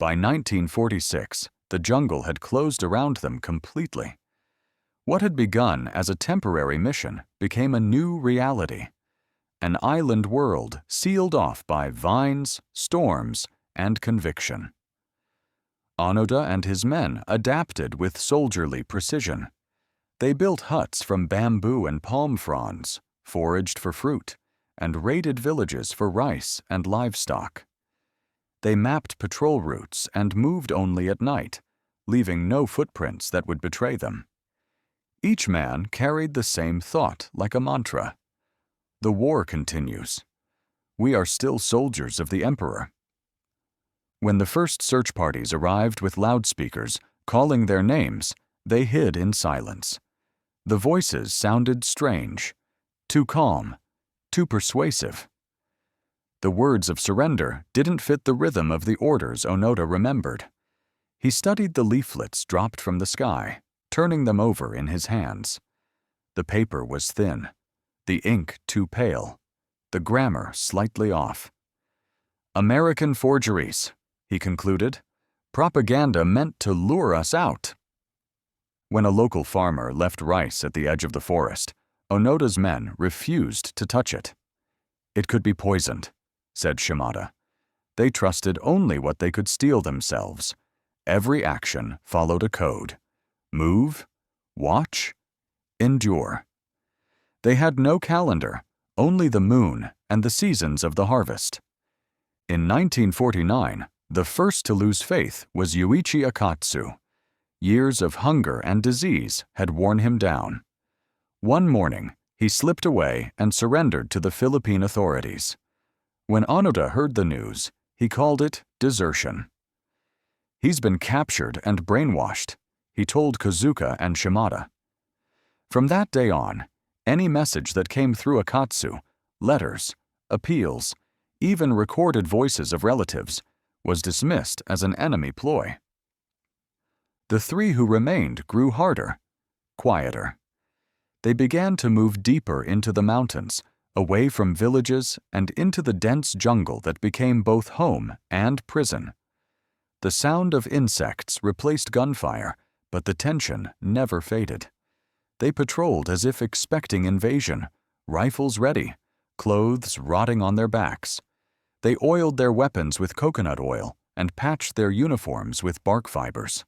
By 1946, the jungle had closed around them completely. What had begun as a temporary mission became a new reality. An island world sealed off by vines, storms, and conviction. Onoda and his men adapted with soldierly precision. They built huts from bamboo and palm fronds, foraged for fruit, and raided villages for rice and livestock. They mapped patrol routes and moved only at night, leaving no footprints that would betray them. Each man carried the same thought like a mantra. The war continues. We are still soldiers of the Emperor. When the first search parties arrived with loudspeakers, calling their names, they hid in silence. The voices sounded strange, too calm, too persuasive. The words of surrender didn't fit the rhythm of the orders Onoda remembered. He studied the leaflets dropped from the sky, turning them over in his hands. The paper was thin, the ink too pale, the grammar slightly off. American forgeries, he concluded. Propaganda meant to lure us out. When a local farmer left rice at the edge of the forest, Onoda's men refused to touch it. It could be poisoned, said Shimada. They trusted only what they could steal themselves. Every action followed a code. Move, watch, endure. They had no calendar, only the moon and the seasons of the harvest. In 1949, the first to lose faith was Yuichi Akatsu. Years of hunger and disease had worn him down. One morning, he slipped away and surrendered to the Philippine authorities. When Onoda heard the news, he called it desertion. He's been captured and brainwashed, he told Kozuka and Shimada. From that day on, any message that came through Akatsu, letters, appeals, even recorded voices of relatives, was dismissed as an enemy ploy. The three who remained grew harder, quieter. They began to move deeper into the mountains, away from villages and into the dense jungle that became both home and prison. The sound of insects replaced gunfire, but the tension never faded. They patrolled as if expecting invasion, rifles ready, clothes rotting on their backs. They oiled their weapons with coconut oil and patched their uniforms with bark fibers.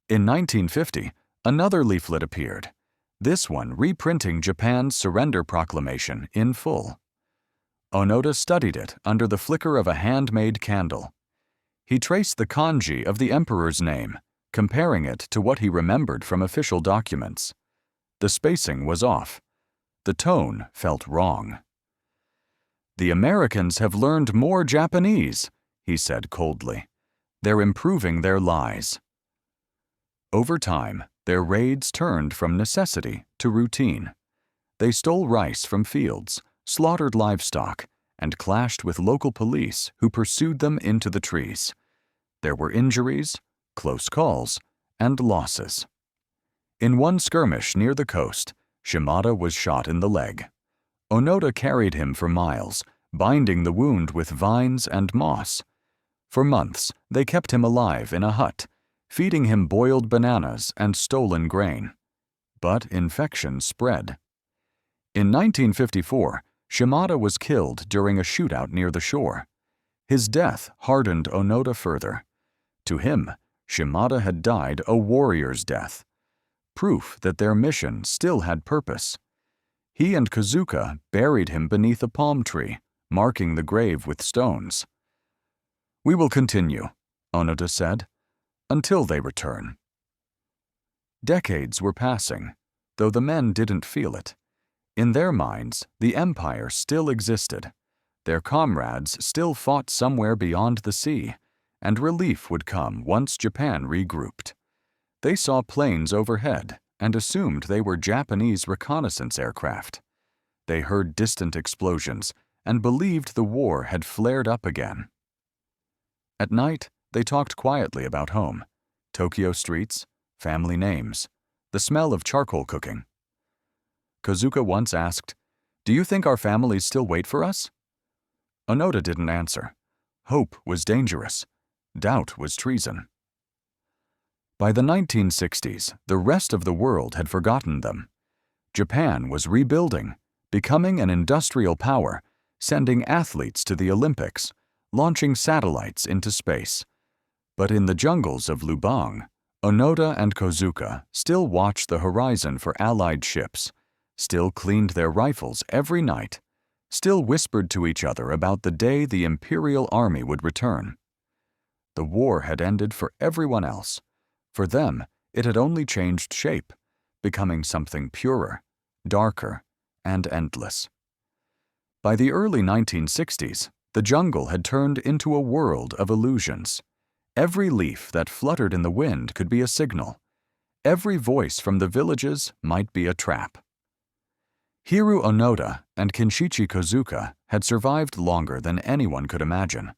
In 1950, another leaflet appeared, this one reprinting Japan's surrender proclamation in full. Onoda studied it under the flicker of a handmade candle. He traced the kanji of the emperor's name, comparing it to what he remembered from official documents. The spacing was off. The tone felt wrong. "The Americans have learned more Japanese," he said coldly. "They're improving their lies." Over time, their raids turned from necessity to routine. They stole rice from fields, slaughtered livestock, and clashed with local police who pursued them into the trees. There were injuries, close calls, and losses. In one skirmish near the coast, Shimada was shot in the leg. Onoda carried him for miles, binding the wound with vines and moss. For months, they kept him alive in a hut, feeding him boiled bananas and stolen grain. But infection spread. In 1954, Shimada was killed during a shootout near the shore. His death hardened Onoda further. To him, Shimada had died a warrior's death, proof that their mission still had purpose. He and Kozuka buried him beneath a palm tree, marking the grave with stones. "We will continue," Onoda said, "until they return." Decades were passing, though the men didn't feel it. In their minds, the empire still existed. Their comrades still fought somewhere beyond the sea, and relief would come once Japan regrouped. They saw planes overhead and assumed they were Japanese reconnaissance aircraft. They heard distant explosions and believed the war had flared up again. At night, they talked quietly about home, Tokyo streets, family names, the smell of charcoal cooking. Kozuka once asked, "Do you think our families still wait for us?" Onoda didn't answer. Hope was dangerous. Doubt was treason. By the 1960s, the rest of the world had forgotten them. Japan was rebuilding, becoming an industrial power, sending athletes to the Olympics, launching satellites into space. But in the jungles of Lubang, Onoda and Kozuka still watched the horizon for Allied ships, still cleaned their rifles every night, still whispered to each other about the day the Imperial Army would return. The war had ended for everyone else. For them, it had only changed shape, becoming something purer, darker, and endless. By the early 1960s, the jungle had turned into a world of illusions. Every leaf that fluttered in the wind could be a signal. Every voice from the villages might be a trap. Hiroo Onoda and Kinshichi Kozuka had survived longer than anyone could imagine.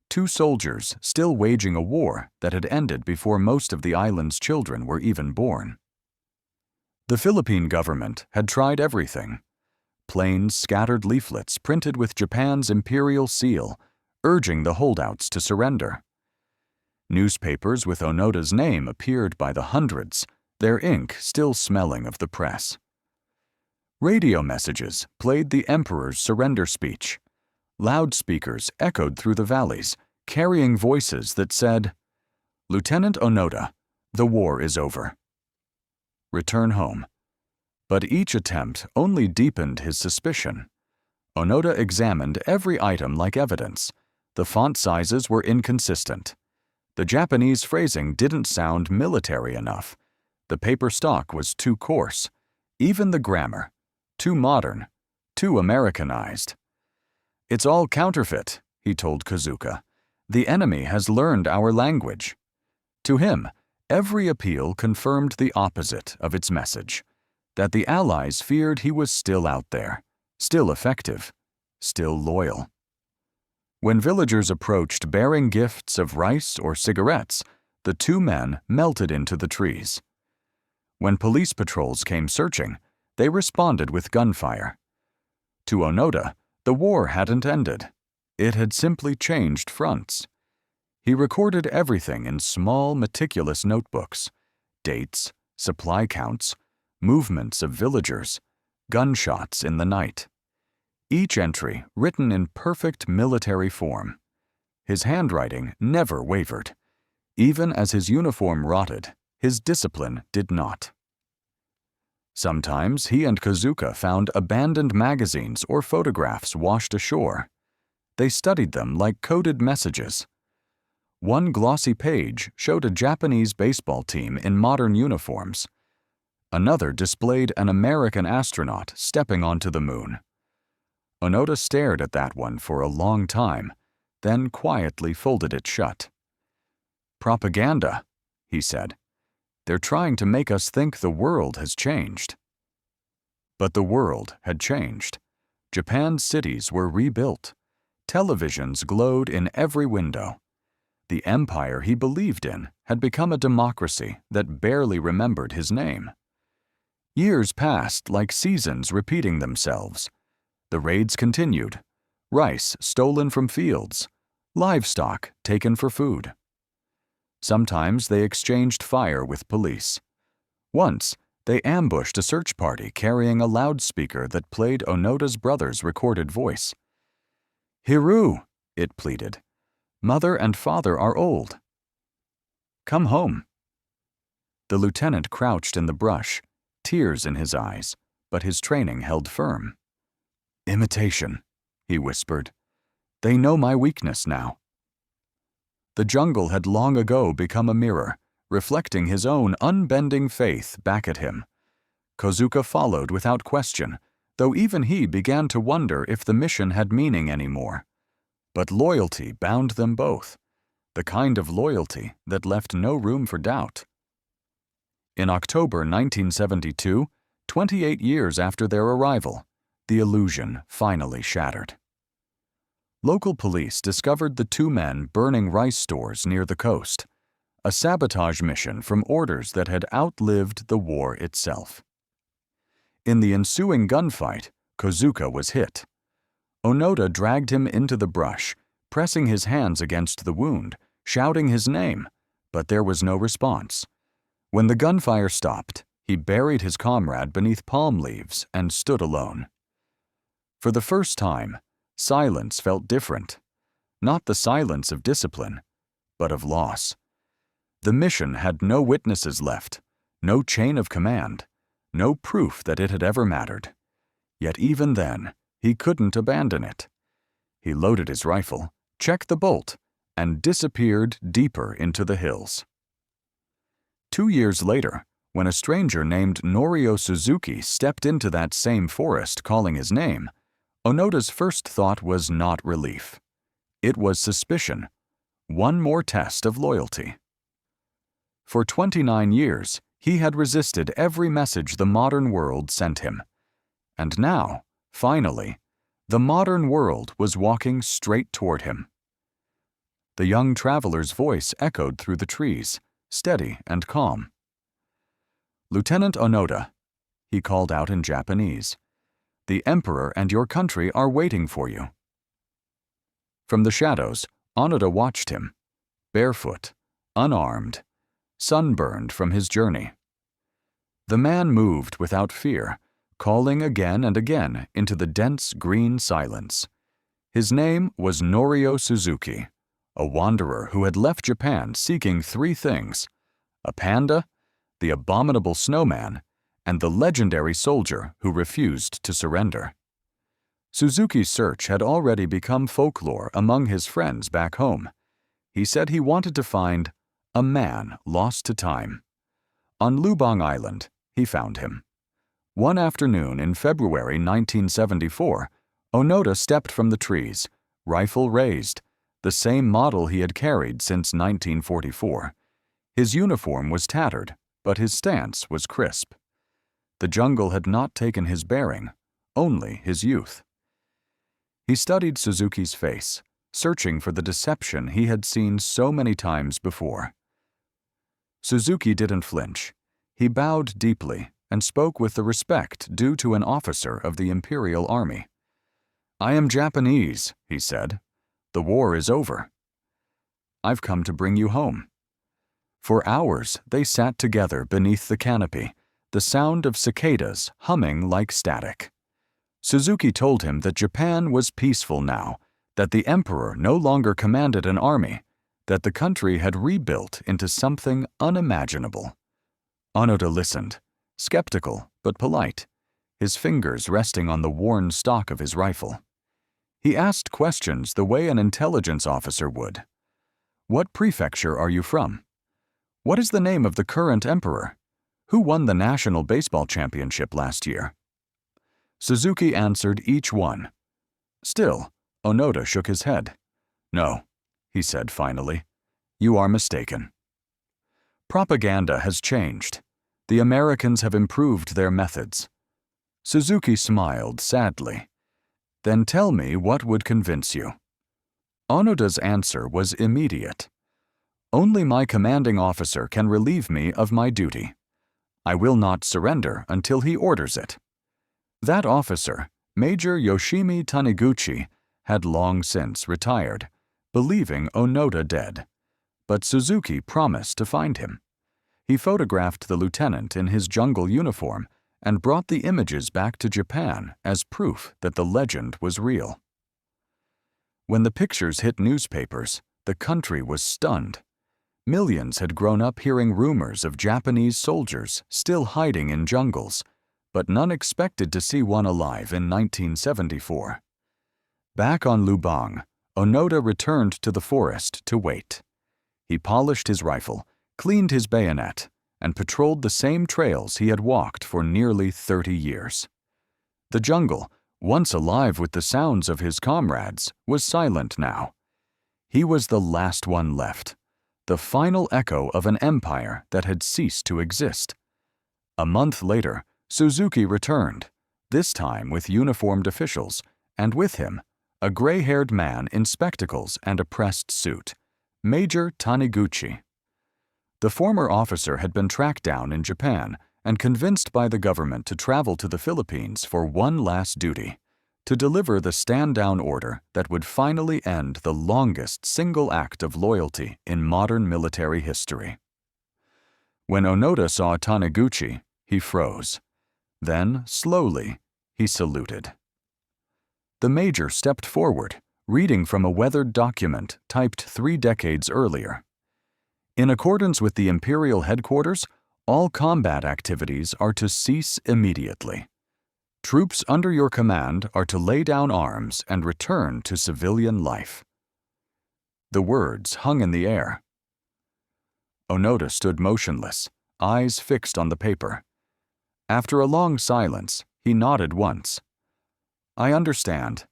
Two soldiers still waging a war that had ended before most of the island's children were even born. The Philippine government had tried everything. Plain, scattered leaflets printed with Japan's imperial seal, urging the holdouts to surrender. Newspapers with Onoda's name appeared by the hundreds, their ink still smelling of the press. Radio messages played the emperor's surrender speech. Loudspeakers echoed through the valleys, carrying voices that said, "Lieutenant Onoda, the war is over. Return home." But each attempt only deepened his suspicion. Onoda examined every item like evidence. The font sizes were inconsistent. The Japanese phrasing didn't sound military enough. The paper stock was too coarse. Even the grammar, too modern, too Americanized. "It's all counterfeit," he told Kozuka. "The enemy has learned our language." To him, every appeal confirmed the opposite of its message, that the Allies feared he was still out there, still effective, still loyal. When villagers approached bearing gifts of rice or cigarettes, the two men melted into the trees. When police patrols came searching, they responded with gunfire. To Onoda, the war hadn't ended. It had simply changed fronts. He recorded everything in small, meticulous notebooks: dates, supply counts, movements of villagers, gunshots in the night. Each entry written in perfect military form. His handwriting never wavered. Even as his uniform rotted, his discipline did not. Sometimes he and Kozuka found abandoned magazines or photographs washed ashore. They studied them like coded messages. One glossy page showed a Japanese baseball team in modern uniforms. Another displayed an American astronaut stepping onto the moon. Onoda stared at that one for a long time, then quietly folded it shut. "Propaganda," he said. "They're trying to make us think the world has changed." But the world had changed. Japan's cities were rebuilt. Televisions glowed in every window. The empire he believed in had become a democracy that barely remembered his name. Years passed like seasons repeating themselves. The raids continued. Rice stolen from fields. Livestock taken for food. Sometimes they exchanged fire with police. Once, they ambushed a search party carrying a loudspeaker that played Onoda's brother's recorded voice. "Hiroo," it pleaded. "Mother and father are old. Come home." The lieutenant crouched in the brush, tears in his eyes, but his training held firm. "Imitation," he whispered. "They know my weakness now." The jungle had long ago become a mirror, reflecting his own unbending faith back at him. Kozuka followed without question, though even he began to wonder if the mission had meaning anymore. But loyalty bound them both, the kind of loyalty that left no room for doubt. In October 1972, 28 years after their arrival, the illusion finally shattered. Local police discovered the two men burning rice stores near the coast, a sabotage mission from orders that had outlived the war itself. In the ensuing gunfight, Kozuka was hit. Onoda dragged him into the brush, pressing his hands against the wound, shouting his name, but there was no response. When the gunfire stopped, he buried his comrade beneath palm leaves and stood alone. For the first time, silence felt different. Not the silence of discipline, but of loss. The mission had no witnesses left, no chain of command, no proof that it had ever mattered. Yet even then, he couldn't abandon it. He loaded his rifle, checked the bolt, and disappeared deeper into the hills. 2 years later, when a stranger named Norio Suzuki stepped into that same forest calling his name, Onoda's first thought was not relief. It was suspicion, one more test of loyalty. For 29 years, he had resisted every message the modern world sent him. And now, finally, the modern world was walking straight toward him. The young traveler's voice echoed through the trees, steady and calm. "Lieutenant Onoda," he called out in Japanese, "the Emperor and your country are waiting for you." From the shadows, Onoda watched him, barefoot, unarmed, sunburned from his journey. The man moved without fear, calling again and again into the dense green silence. His name was Norio Suzuki, a wanderer who had left Japan seeking 3 things: a panda, the abominable snowman, and the legendary soldier who refused to surrender. Suzuki's search had already become folklore among his friends back home. He said he wanted to find a man lost to time. On Lubang Island, he found him. One afternoon in February 1974, Onoda stepped from the trees, rifle raised, the same model he had carried since 1944. His uniform was tattered, but his stance was crisp. The jungle had not taken his bearing, only his youth. He studied Suzuki's face, searching for the deception he had seen so many times before. Suzuki didn't flinch. He bowed deeply and spoke with the respect due to an officer of the Imperial Army. "I am Japanese," he said. "The war is over. I've come to bring you home." For hours, they sat together beneath the canopy, the sound of cicadas humming like static. Suzuki told him that Japan was peaceful now, that the emperor no longer commanded an army, that the country had rebuilt into something unimaginable. Onoda listened, skeptical but polite, his fingers resting on the worn stock of his rifle. He asked questions the way an intelligence officer would. "What prefecture are you from? What is the name of the current emperor? Who won the national baseball championship last year?" Suzuki answered each one. Still, Onoda shook his head. "No," he said finally, "you are mistaken. Propaganda has changed. The Americans have improved their methods." Suzuki smiled sadly. "Then tell me what would convince you." Onoda's answer was immediate. "Only my commanding officer can relieve me of my duty. I will not surrender until he orders it." That officer, Major Yoshimi Taniguchi, had long since retired, believing Onoda dead. But Suzuki promised to find him. He photographed the lieutenant in his jungle uniform and brought the images back to Japan as proof that the legend was real. When the pictures hit newspapers, the country was stunned. Millions had grown up hearing rumors of Japanese soldiers still hiding in jungles, but none expected to see one alive in 1974. Back on Lubang, Onoda returned to the forest to wait. He polished his rifle, cleaned his bayonet, and patrolled the same trails he had walked for nearly 30 years. The jungle, once alive with the sounds of his comrades, was silent now. He was the last one left, the final echo of an empire that had ceased to exist. A month later, Suzuki returned, this time with uniformed officials, and with him, a gray-haired man in spectacles and a pressed suit, Major Taniguchi. The former officer had been tracked down in Japan and convinced by the government to travel to the Philippines for one last duty, to deliver the stand-down order that would finally end the longest single act of loyalty in modern military history. When Onoda saw Taniguchi, he froze. Then, slowly, he saluted. The major stepped forward, reading from a weathered document typed 3 decades earlier. In accordance with the Imperial headquarters, all combat activities are to cease immediately. Troops under your command are to lay down arms and return to civilian life. The words hung in the air. Onoda stood motionless, eyes fixed on the paper. After a long silence, he nodded once. I understand.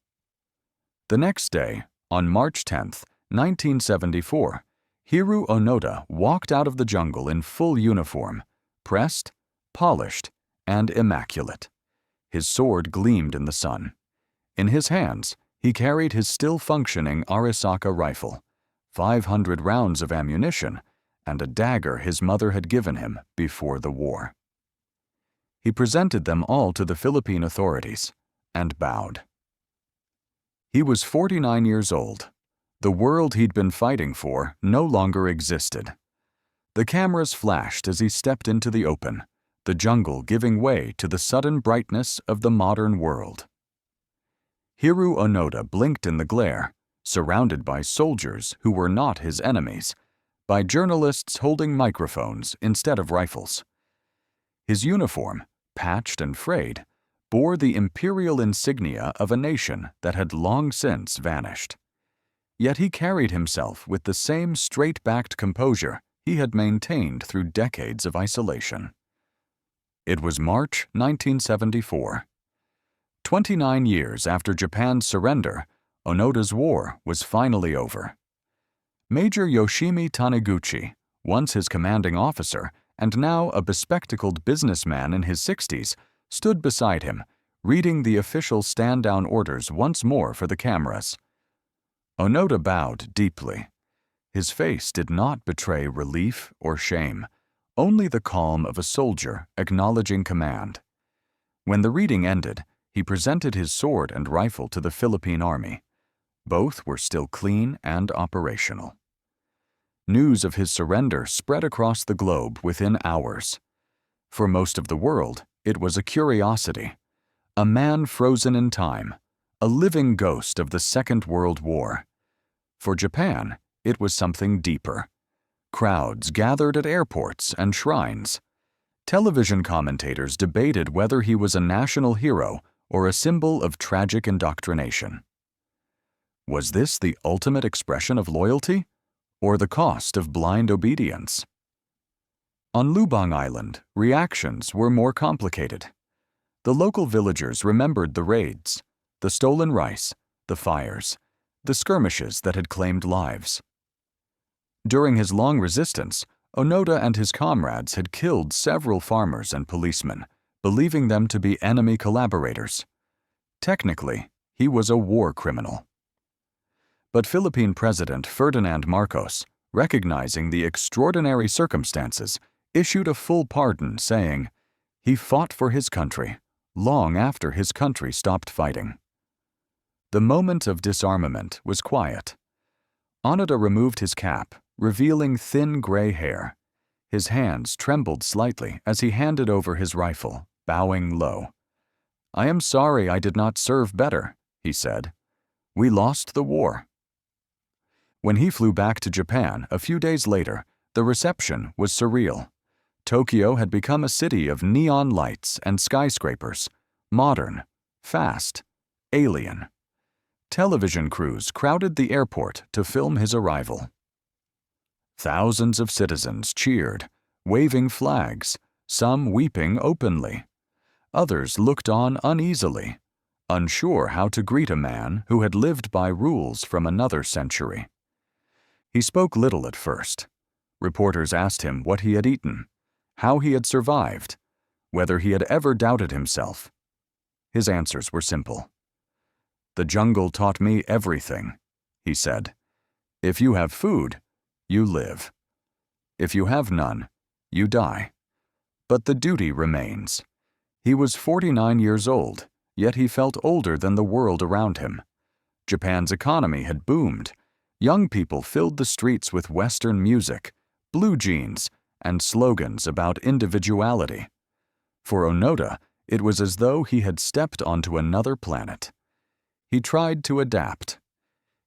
The next day, on March 10, 1974, Hiroo Onoda walked out of the jungle in full uniform, pressed, polished, and immaculate. His sword gleamed in the sun. In his hands, he carried his still-functioning Arisaka rifle, 500 rounds of ammunition, and a dagger his mother had given him before the war. He presented them all to the Philippine authorities and bowed. He was 49 years old. The world he'd been fighting for no longer existed. The cameras flashed as he stepped into the open, the jungle giving way to the sudden brightness of the modern world. Hiroo Onoda blinked in the glare, surrounded by soldiers who were not his enemies, by journalists holding microphones instead of rifles. His uniform, patched and frayed, bore the imperial insignia of a nation that had long since vanished. Yet he carried himself with the same straight-backed composure he had maintained through decades of isolation. It was March 1974. 29 years after Japan's surrender, Onoda's war was finally over. Major Yoshimi Taniguchi, once his commanding officer and now a bespectacled businessman in his 60s, stood beside him, reading the official stand-down orders once more for the cameras. Onoda bowed deeply. His face did not betray relief or shame, only the calm of a soldier acknowledging command. When the reading ended, he presented his sword and rifle to the Philippine Army. Both were still clean and operational. News of his surrender spread across the globe within hours. For most of the world, it was a curiosity. A man frozen in time, a living ghost of the Second World War. For Japan, it was something deeper. Crowds gathered at airports and shrines. Television commentators debated whether he was a national hero or a symbol of tragic indoctrination. Was this the ultimate expression of loyalty, or the cost of blind obedience? On Lubang Island, reactions were more complicated. The local villagers remembered the raids, the stolen rice, the fires, the skirmishes that had claimed lives. During his long resistance, Onoda and his comrades had killed several farmers and policemen, believing them to be enemy collaborators. Technically, he was a war criminal. But Philippine President Ferdinand Marcos, recognizing the extraordinary circumstances, issued a full pardon, saying, "He fought for his country, long after his country stopped fighting." The moment of disarmament was quiet. Onoda removed his cap, revealing thin gray hair. His hands trembled slightly as he handed over his rifle, bowing low. "I am sorry I did not serve better," he said. "We lost the war." When he flew back to Japan a few days later, the reception was surreal. Tokyo had become a city of neon lights and skyscrapers, modern, fast, alien. Television crews crowded the airport to film his arrival. Thousands of citizens cheered, waving flags, some weeping openly. Others looked on uneasily, unsure how to greet a man who had lived by rules from another century. He spoke little at first. Reporters asked him what he had eaten, how he had survived, whether he had ever doubted himself. His answers were simple. "The jungle taught me everything," he said. "If you have food, you live. If you have none, you die. But the duty remains." He was 49 years old, yet he felt older than the world around him. Japan's economy had boomed. Young people filled the streets with Western music, blue jeans, and slogans about individuality. For Onoda, it was as though he had stepped onto another planet. He tried to adapt.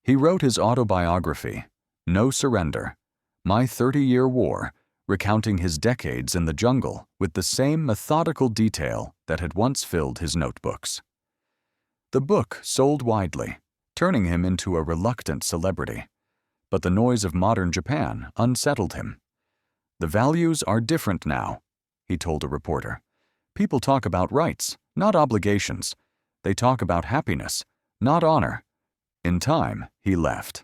He wrote his autobiography, No Surrender, My 30-Year War, recounting his decades in the jungle with the same methodical detail that had once filled his notebooks. The book sold widely, turning him into a reluctant celebrity. But the noise of modern Japan unsettled him. "The values are different now," he told a reporter. "People talk about rights, not obligations. They talk about happiness, not honor." In time, he left.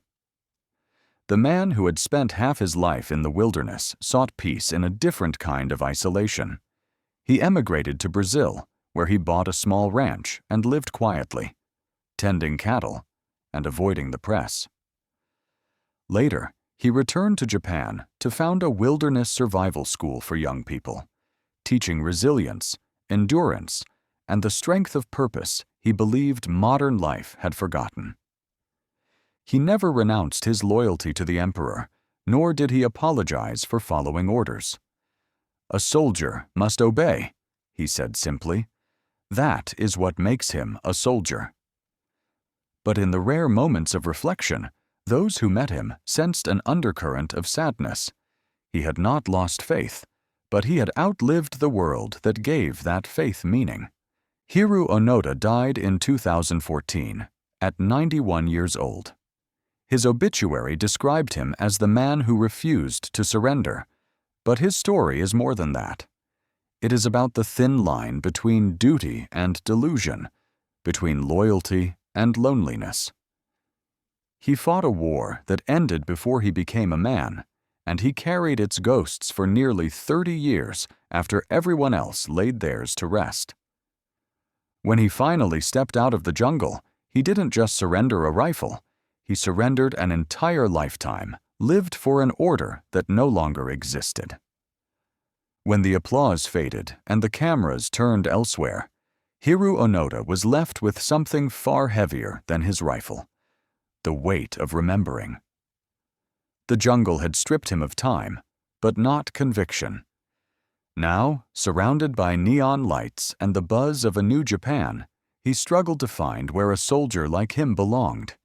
The man who had spent half his life in the wilderness sought peace in a different kind of isolation. He emigrated to Brazil, where he bought a small ranch and lived quietly, tending cattle and avoiding the press. Later, he returned to Japan to found a wilderness survival school for young people, teaching resilience, endurance, and the strength of purpose he believed modern life had forgotten. He never renounced his loyalty to the emperor, nor did he apologize for following orders. "A soldier must obey," he said simply. "That is what makes him a soldier." But in the rare moments of reflection, those who met him sensed an undercurrent of sadness. He had not lost faith, but he had outlived the world that gave that faith meaning. Hiroo Onoda died in 2014, at 91 years old. His obituary described him as the man who refused to surrender, but his story is more than that. It is about the thin line between duty and delusion, between loyalty and loneliness. He fought a war that ended before he became a man, and he carried its ghosts for nearly 30 years after everyone else laid theirs to rest. When he finally stepped out of the jungle, he didn't just surrender a rifle. He surrendered an entire lifetime, lived for an order that no longer existed. When the applause faded and the cameras turned elsewhere, Hiroo Onoda was left with something far heavier than his rifle: the weight of remembering. The jungle had stripped him of time, but not conviction. Now, surrounded by neon lights and the buzz of a new Japan, he struggled to find where a soldier like him belonged.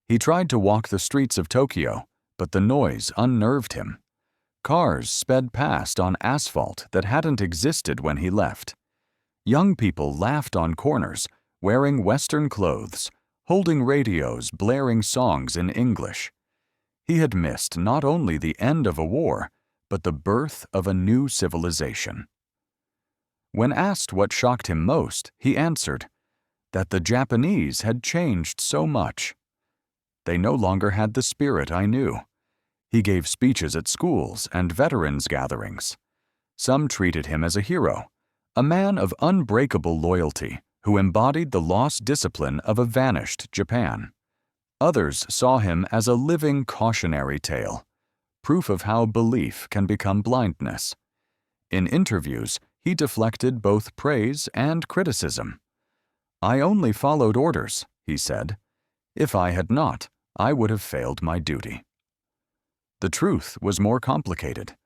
He tried to walk the streets of Tokyo, but the noise unnerved him. Cars sped past on asphalt that hadn't existed when he left. Young people laughed on corners, wearing Western clothes, holding radios blaring songs in English. He had missed not only the end of a war, but the birth of a new civilization. When asked what shocked him most, he answered that the Japanese had changed so much. "They no longer had the spirit I knew." He gave speeches at schools and veterans gatherings. Some treated him as a hero, a man of unbreakable loyalty who embodied the lost discipline of a vanished Japan. Others saw him as a living cautionary tale, proof of how belief can become blindness. In interviews, he deflected both praise and criticism. "I only followed orders," he said. "If I had not, I would have failed my duty." The truth was more complicated.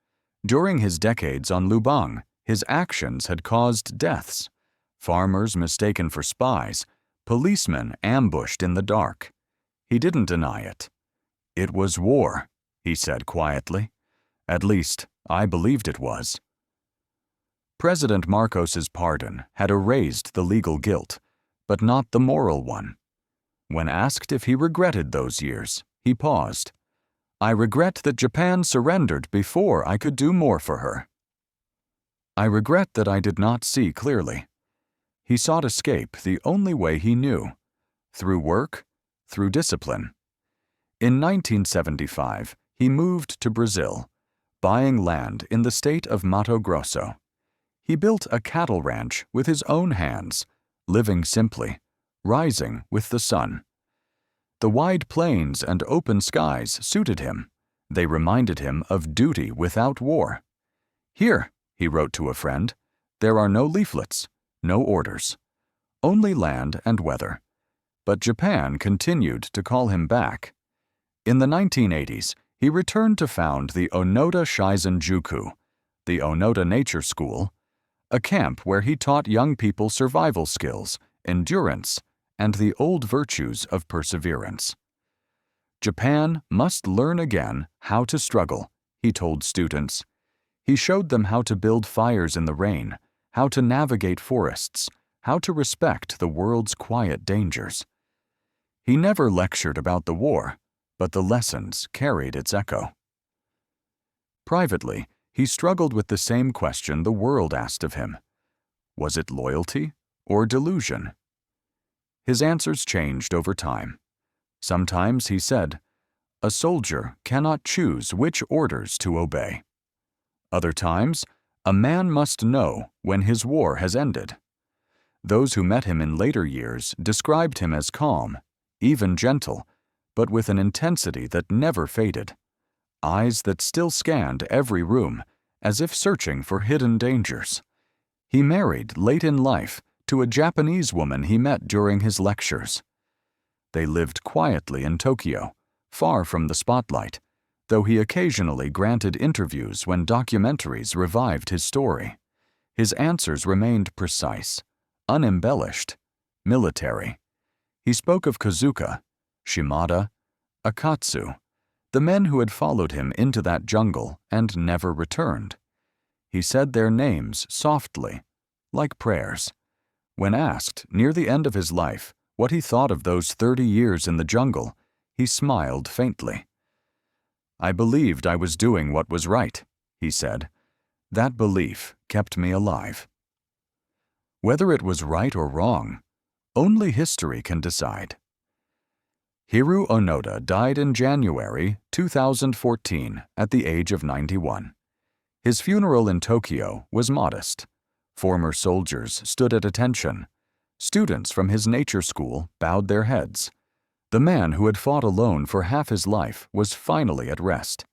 During his decades on Lubang, his actions had caused deaths. Farmers mistaken for spies, policemen ambushed in the dark. He didn't deny it. "It was war," he said quietly. "At least, I believed it was." President Marcos's pardon had erased the legal guilt, but not the moral one. When asked if he regretted those years, he paused. "I regret that Japan surrendered before I could do more for her. I regret that I did not see clearly." He sought escape the only way he knew: through work, through discipline. In 1975, he moved to Brazil, buying land in the state of Mato Grosso. He built a cattle ranch with his own hands, living simply, rising with the sun. The wide plains and open skies suited him. They reminded him of duty without war. "Here," he wrote to a friend, "there are no leaflets, no orders. only land and weather. But Japan continued to call him back. In the 1980s, he returned to found the Onoda Shizenjuku, the Onoda Nature School, a camp where he taught young people survival skills, endurance, and the old virtues of perseverance. Japan must learn again how to struggle, he told students. He showed them how to build fires in the rain, how to navigate forests, how to respect the world's quiet dangers. He never lectured about the war, but the lessons carried its echo. Privately, he struggled with the same question the world asked of him. Was it loyalty or delusion? His answers changed over time. Sometimes he said, "A soldier cannot choose which orders to obey." Other times, "A man must know when his war has ended." Those who met him in later years described him as calm, even gentle, but with an intensity that never faded, eyes that still scanned every room, as if searching for hidden dangers. He married late in life to a Japanese woman he met during his lectures. They lived quietly in Tokyo, far from the spotlight, though he occasionally granted interviews when documentaries revived his story. His answers remained precise, unembellished, military. He spoke of Kozuka, Shimada, Akatsu, the men who had followed him into that jungle and never returned. He said their names softly, like prayers. When asked, near the end of his life, what he thought of those 30 years in the jungle, he smiled faintly. "I believed I was doing what was right," he said. "That belief kept me alive." Whether it was right or wrong, only history can decide. Hiroo Onoda died in January 2014 at the age of 91. His funeral in Tokyo was modest. Former soldiers stood at attention. Students from his nature school bowed their heads. The man who had fought alone for half his life was finally at rest.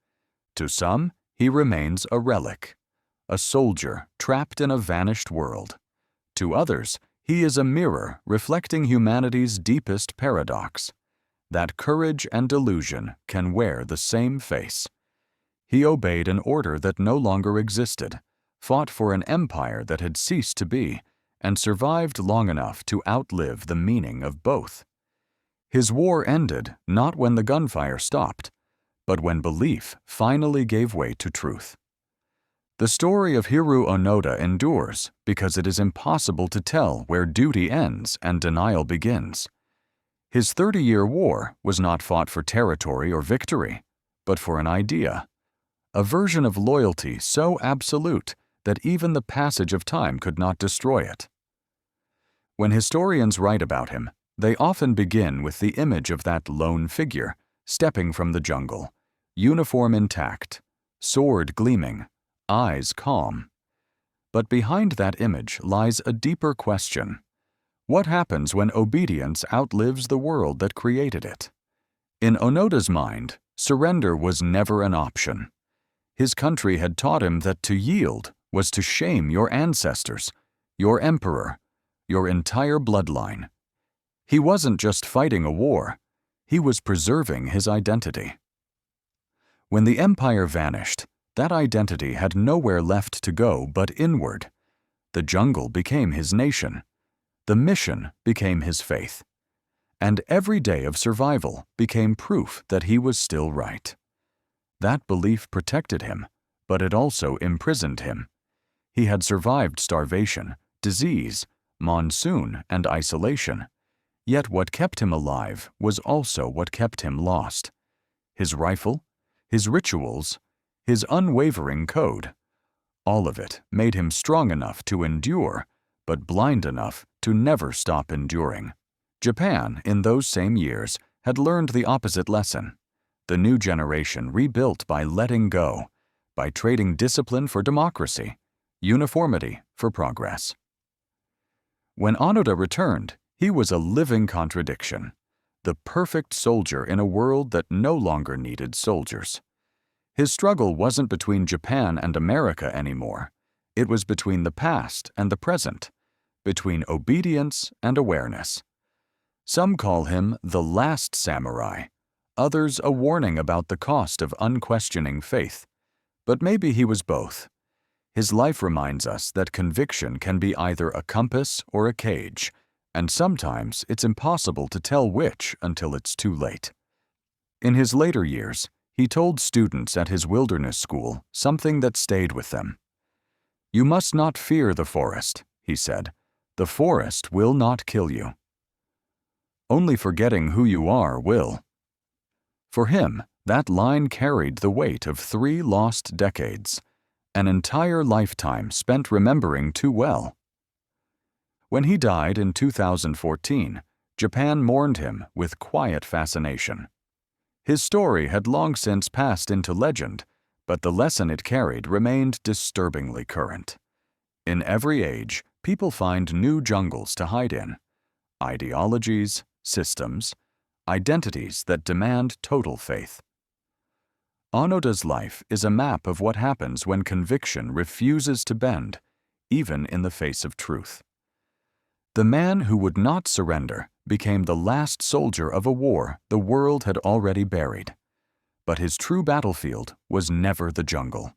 To some, he remains a relic, a soldier trapped in a vanished world. To others, he is a mirror reflecting humanity's deepest paradox, that courage and delusion can wear the same face. He obeyed an order that no longer existed, fought for an empire that had ceased to be, and survived long enough to outlive the meaning of both. His war ended not when the gunfire stopped, but when belief finally gave way to truth. The story of Hiroo Onoda endures because it is impossible to tell where duty ends and denial begins. His 30-year war was not fought for territory or victory, but for an idea, a version of loyalty so absolute that even the passage of time could not destroy it. When historians write about him, they often begin with the image of that lone figure, stepping from the jungle, uniform intact, sword gleaming, eyes calm. But behind that image lies a deeper question. What happens when obedience outlives the world that created it? In Onoda's mind, surrender was never an option. His country had taught him that to yield was to shame your ancestors, your emperor, your entire bloodline. He wasn't just fighting a war, he was preserving his identity. When the empire vanished, that identity had nowhere left to go but inward. The jungle became his nation. The mission became his faith. And every day of survival became proof that he was still right. That belief protected him, but it also imprisoned him. He had survived starvation, disease, monsoon, and isolation. Yet what kept him alive was also what kept him lost. His rifle, his rituals, his unwavering code. All of it made him strong enough to endure, but blind enough to never stop enduring. Japan, in those same years, had learned the opposite lesson. The new generation rebuilt by letting go, by trading discipline for democracy, uniformity for progress. When Onoda returned, he was a living contradiction, the perfect soldier in a world that no longer needed soldiers. His struggle wasn't between Japan and America anymore. It was between the past and the present, between obedience and awareness. Some call him the last samurai, others a warning about the cost of unquestioning faith. But maybe he was both. His life reminds us that conviction can be either a compass or a cage, and sometimes it's impossible to tell which until it's too late. In his later years, he told students at his wilderness school something that stayed with them. "You must not fear the forest," he said. "The forest will not kill you. Only forgetting who you are will." For him, that line carried the weight of 3 lost decades, an entire lifetime spent remembering too well. When he died in 2014, Japan mourned him with quiet fascination. His story had long since passed into legend, but the lesson it carried remained disturbingly current. In every age, people find new jungles to hide in. Ideologies, systems, identities that demand total faith. Onoda's life is a map of what happens when conviction refuses to bend, even in the face of truth. The man who would not surrender became the last soldier of a war the world had already buried. But his true battlefield was never the jungle.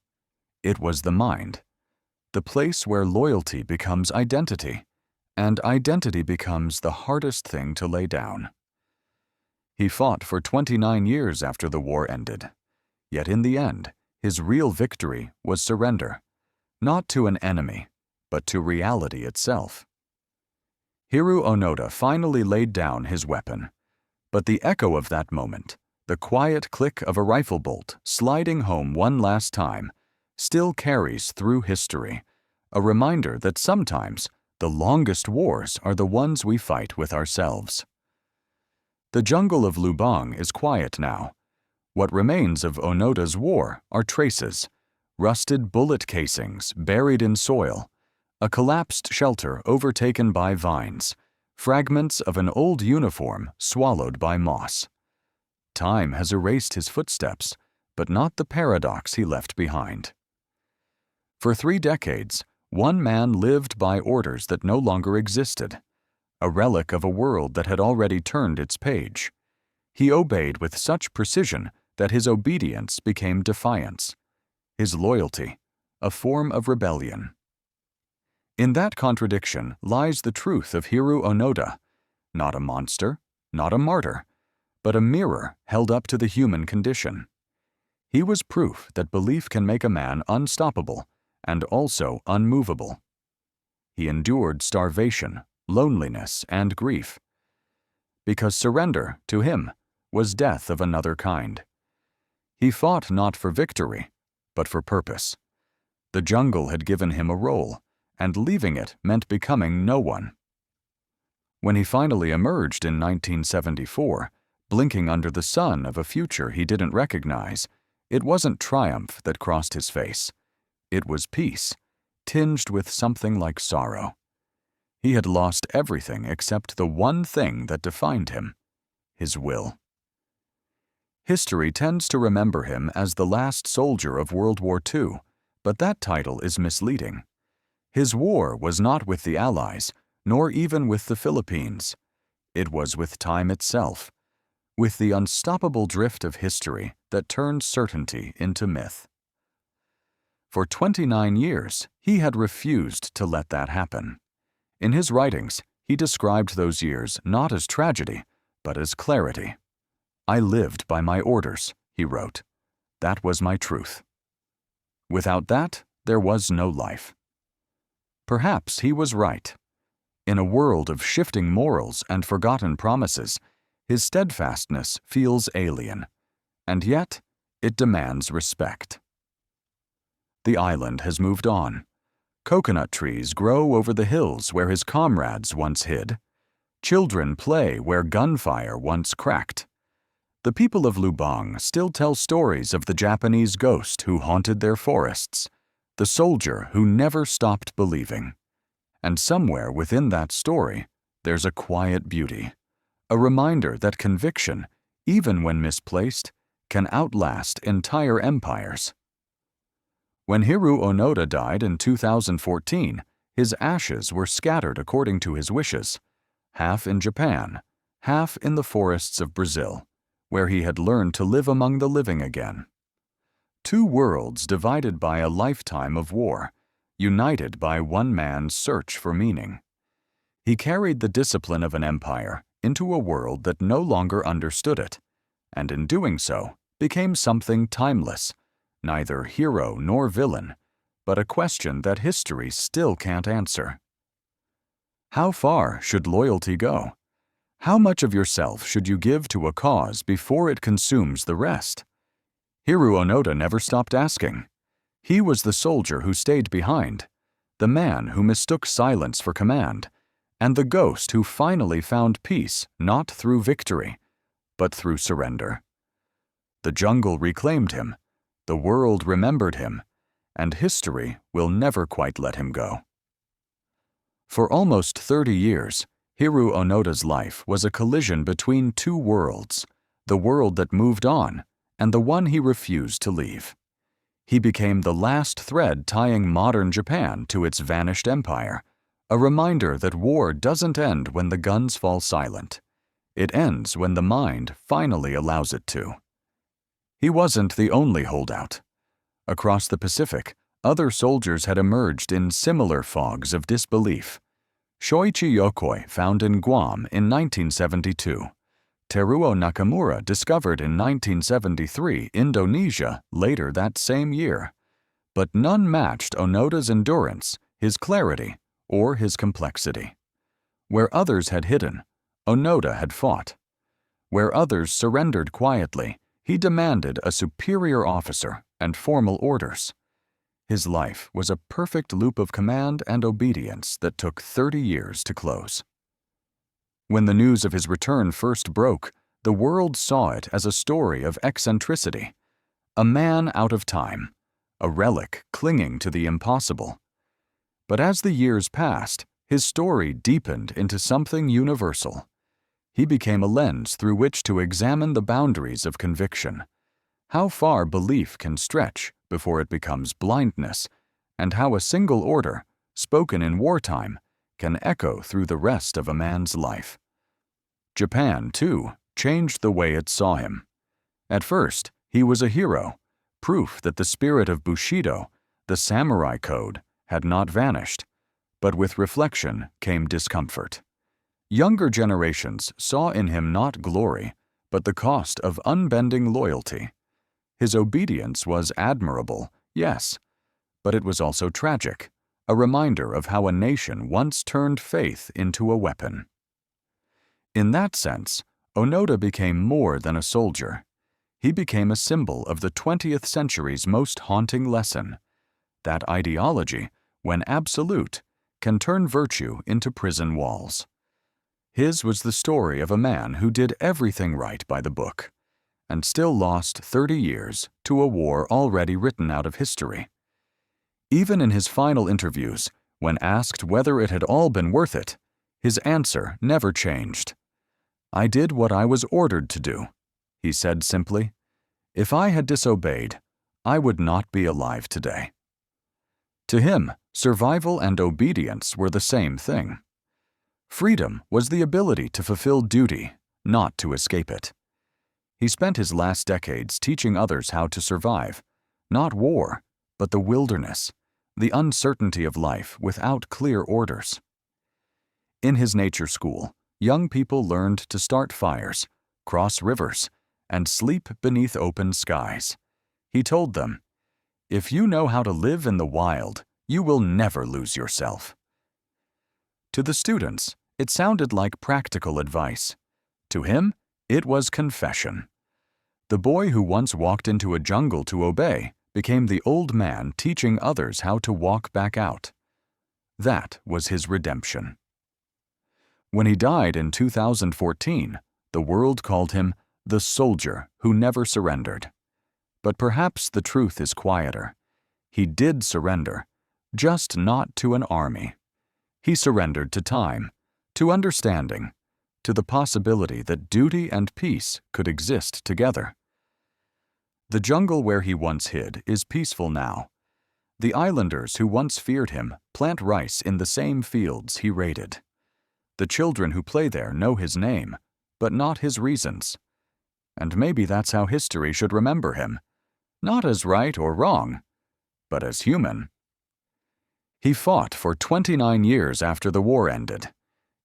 It was the mind, the place where loyalty becomes identity, and identity becomes the hardest thing to lay down. He fought for 29 years after the war ended. Yet in the end, his real victory was surrender, not to an enemy, but to reality itself. Hiroo Onoda finally laid down his weapon, but the echo of that moment, the quiet click of a rifle bolt sliding home one last time, still carries through history, a reminder that sometimes the longest wars are the ones we fight with ourselves. The jungle of Lubang is quiet now. What remains of Onoda's war are traces, rusted bullet casings buried in soil, a collapsed shelter overtaken by vines, fragments of an old uniform swallowed by moss. Time has erased his footsteps, but not the paradox he left behind. For 3 decades, one man lived by orders that no longer existed, a relic of a world that had already turned its page. He obeyed with such precision that his obedience became defiance, his loyalty a form of rebellion. In that contradiction lies the truth of Hiroo Onoda, not a monster, not a martyr, but a mirror held up to the human condition. He was proof that belief can make a man unstoppable and also unmovable. He endured starvation, loneliness, and grief, because surrender, to him, was death of another kind. He fought not for victory, but for purpose. The jungle had given him a role, and leaving it meant becoming no one. When he finally emerged in 1974, blinking under the sun of a future he didn't recognize, it wasn't triumph that crossed his face. It was peace, tinged with something like sorrow. He had lost everything except the one thing that defined him, his will. History tends to remember him as the last soldier of World War II, but that title is misleading. His war was not with the Allies, nor even with the Philippines. It was with time itself, with the unstoppable drift of history that turned certainty into myth. For 29 years, he had refused to let that happen. In his writings, he described those years not as tragedy, but as clarity. "I lived by my orders," he wrote. "That was my truth. Without that, there was no life." Perhaps he was right. In a world of shifting morals and forgotten promises, his steadfastness feels alien, and yet it demands respect. The island has moved on. Coconut trees grow over the hills where his comrades once hid. Children play where gunfire once cracked. The people of Lubang still tell stories of the Japanese ghost who haunted their forests, the soldier who never stopped believing. And somewhere within that story, there's a quiet beauty, a reminder that conviction, even when misplaced, can outlast entire empires. When Hiroo Onoda died in 2014, His ashes were scattered according to his wishes, half in Japan, half in the forests of Brazil, where he had learned to live among the living again. Two worlds divided by a lifetime of war, united by one man's search for meaning. He carried the discipline of an empire into a world that no longer understood it, and in doing so became something timeless, neither hero nor villain, but a question that history still can't answer. How far should loyalty go? How much of yourself should you give to a cause before it consumes the rest? Hiroo Onoda never stopped asking. He was the soldier who stayed behind, the man who mistook silence for command, and the ghost who finally found peace not through victory, but through surrender. The jungle reclaimed him, the world remembered him, and history will never quite let him go. For almost 30 years, Hiroo Onoda's life was a collision between two worlds, the world that moved on and the one he refused to leave. He became the last thread tying modern Japan to its vanished empire, a reminder that war doesn't end when the guns fall silent. It ends when the mind finally allows it to. He wasn't the only holdout. Across the Pacific, other soldiers had emerged in similar fogs of disbelief. Shoichi Yokoi found in Guam in 1972. Teruo Nakamura discovered in 1973 Indonesia later that same year. But none matched Onoda's endurance, his clarity, or his complexity. Where others had hidden, Onoda had fought. Where others surrendered quietly, he demanded a superior officer and formal orders. His life was a perfect loop of command and obedience that took 30 years to close. When the news of his return first broke, the world saw it as a story of eccentricity, a man out of time, a relic clinging to the impossible. But as the years passed, his story deepened into something universal. He became a lens through which to examine the boundaries of conviction, how far belief can stretch before it becomes blindness, and how a single order, spoken in wartime, can echo through the rest of a man's life. Japan, too, changed the way it saw him. At first, he was a hero, proof that the spirit of Bushido, the samurai code, had not vanished, but with reflection came discomfort. Younger generations saw in him not glory, but the cost of unbending loyalty. His obedience was admirable, yes, but it was also tragic, a reminder of how a nation once turned faith into a weapon. In that sense, Onoda became more than a soldier. He became a symbol of the 20th century's most haunting lesson, that ideology, when absolute, can turn virtue into prison walls. His was the story of a man who did everything right by the book, and still lost 30 years to a war already written out of history. Even in his final interviews, when asked whether it had all been worth it, his answer never changed. "I did what I was ordered to do," he said simply. "If I had disobeyed, I would not be alive today." To him, survival and obedience were the same thing. Freedom was the ability to fulfill duty, not to escape it. He spent his last decades teaching others how to survive, not war, but the wilderness, the uncertainty of life without clear orders. In his nature school, young people learned to start fires, cross rivers, and sleep beneath open skies. He told them, "If you know how to live in the wild, you will never lose yourself." To the students, it sounded like practical advice. To him, it was confession. The boy who once walked into a jungle to obey became the old man teaching others how to walk back out. That was his redemption. When he died in 2014, the world called him the soldier who never surrendered. But perhaps the truth is quieter. He did surrender, just not to an army. He surrendered to time, to understanding, to the possibility that duty and peace could exist together. The jungle where he once hid is peaceful now. The islanders who once feared him plant rice in the same fields he raided. The children who play there know his name, but not his reasons. And maybe that's how history should remember him, not as right or wrong, but as human. He fought for 29 years after the war ended.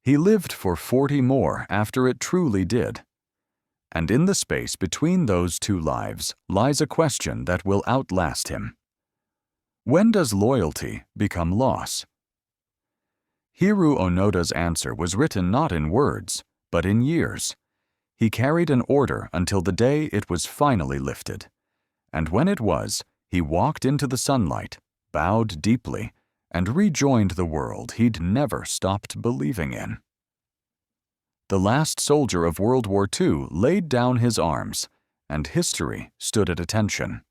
He lived for 40 more after it truly did. And in the space between those two lives lies a question that will outlast him. When does loyalty become loss? Hiroo Onoda's answer was written not in words, but in years. He carried an order until the day it was finally lifted. And when it was, he walked into the sunlight, bowed deeply, and rejoined the world he'd never stopped believing in. The last soldier of World War II laid down his arms, and history stood at attention.